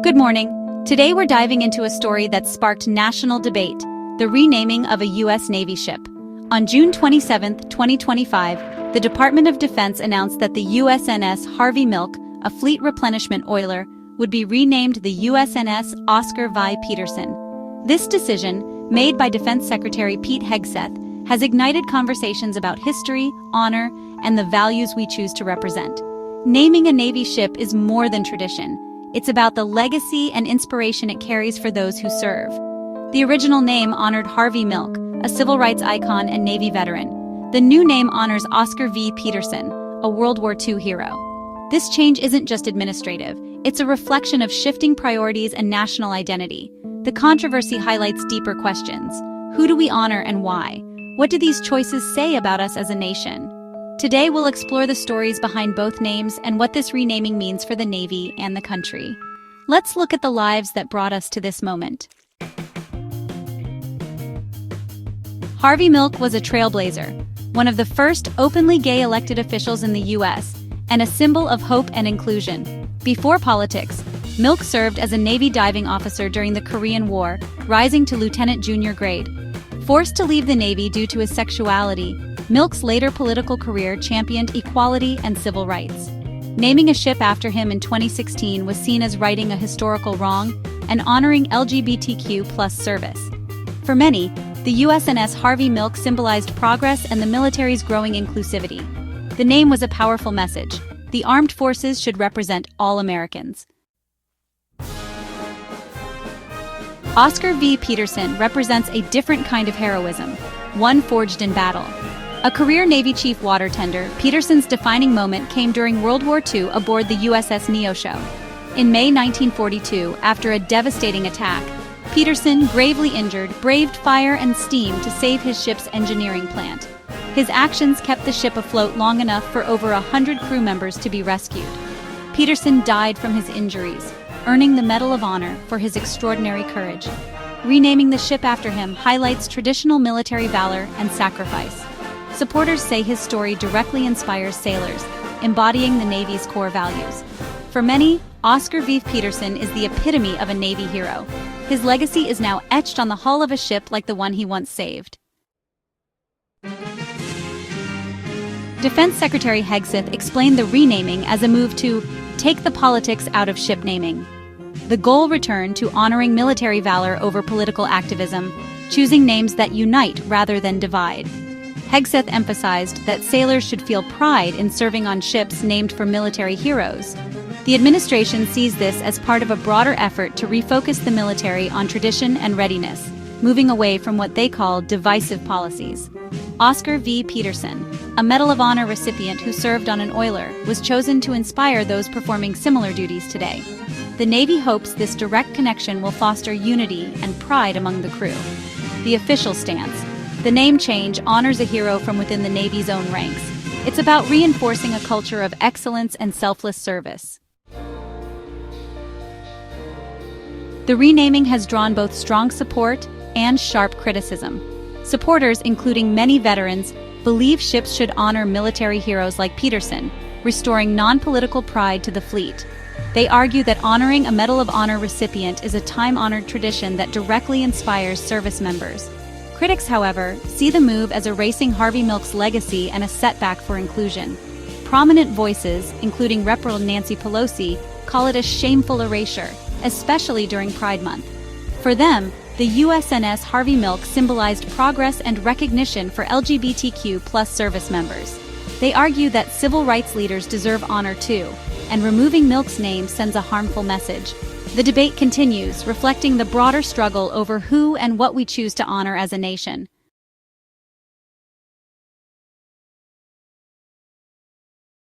Good morning. Today we're diving into a story that sparked national debate, the renaming of a U.S. Navy ship. On June 27, 2025, the Department of Defense announced that the USNS Harvey Milk, a fleet replenishment oiler, would be renamed the USNS Oscar V. Peterson. This decision, made by Defense Secretary Pete Hegseth, has ignited conversations about history, honor, and the values we choose to represent. Naming a Navy ship is more than tradition. It's about the legacy and inspiration it carries for those who serve. The original name honored Harvey Milk, a civil rights icon and Navy veteran. The new name honors Oscar V. Peterson, a World War II hero. This change isn't just administrative, it's a reflection of shifting priorities and national identity. The controversy highlights deeper questions. Who do we honor and why? What do these choices say about us as a nation? Today we'll explore the stories behind both names and what this renaming means for the Navy and the country. Let's look at the lives that brought us to this moment. Harvey Milk was a trailblazer, one of the first openly gay elected officials in the U.S., and a symbol of hope and inclusion. Before politics, Milk served as a Navy diving officer during the Korean War, rising to lieutenant junior grade. Forced to leave the Navy due to his sexuality, Milk's later political career championed equality and civil rights. Naming a ship after him in 2016 was seen as righting a historical wrong and honoring LGBTQ+ service. For many, the USNS Harvey Milk symbolized progress and the military's growing inclusivity. The name was a powerful message. The armed forces should represent all Americans. Oscar V. Peterson represents a different kind of heroism, one forged in battle. A career Navy chief water tender, Peterson's defining moment came during World War II aboard the USS Neosho. In May 1942, after a devastating attack, Peterson, gravely injured, braved fire and steam to save his ship's engineering plant. His actions kept the ship afloat long enough for over 100 crew members to be rescued. Peterson died from his injuries, earning the Medal of Honor for his extraordinary courage. Renaming the ship after him highlights traditional military valor and sacrifice. Supporters say his story directly inspires sailors, embodying the Navy's core values. For many, Oscar V. Peterson is the epitome of a Navy hero. His legacy is now etched on the hull of a ship like the one he once saved. Defense Secretary Hegseth explained the renaming as a move to take the politics out of ship naming. The goal returned to honoring military valor over political activism, choosing names that unite rather than divide. Hegseth emphasized that sailors should feel pride in serving on ships named for military heroes. The administration sees this as part of a broader effort to refocus the military on tradition and readiness, moving away from what they call divisive policies. Oscar V. Peterson, a Medal of Honor recipient who served on an oiler, was chosen to inspire those performing similar duties today. The Navy hopes this direct connection will foster unity and pride among the crew. The official stance: the name change honors a hero from within the Navy's own ranks. It's about reinforcing a culture of excellence and selfless service. The renaming has drawn both strong support and sharp criticism. Supporters, including many veterans, believe ships should honor military heroes like Peterson, restoring non-political pride to the fleet. They argue that honoring a Medal of Honor recipient is a time-honored tradition that directly inspires service members. Critics, however, see the move as erasing Harvey Milk's legacy and a setback for inclusion. Prominent voices, including Rep. Nancy Pelosi, call it a shameful erasure, especially during Pride Month. For them, the USNS Harvey Milk symbolized progress and recognition for LGBTQ+ service members. They argue that civil rights leaders deserve honor too, and removing Milk's name sends a harmful message. The debate continues, reflecting the broader struggle over who and what we choose to honor as a nation.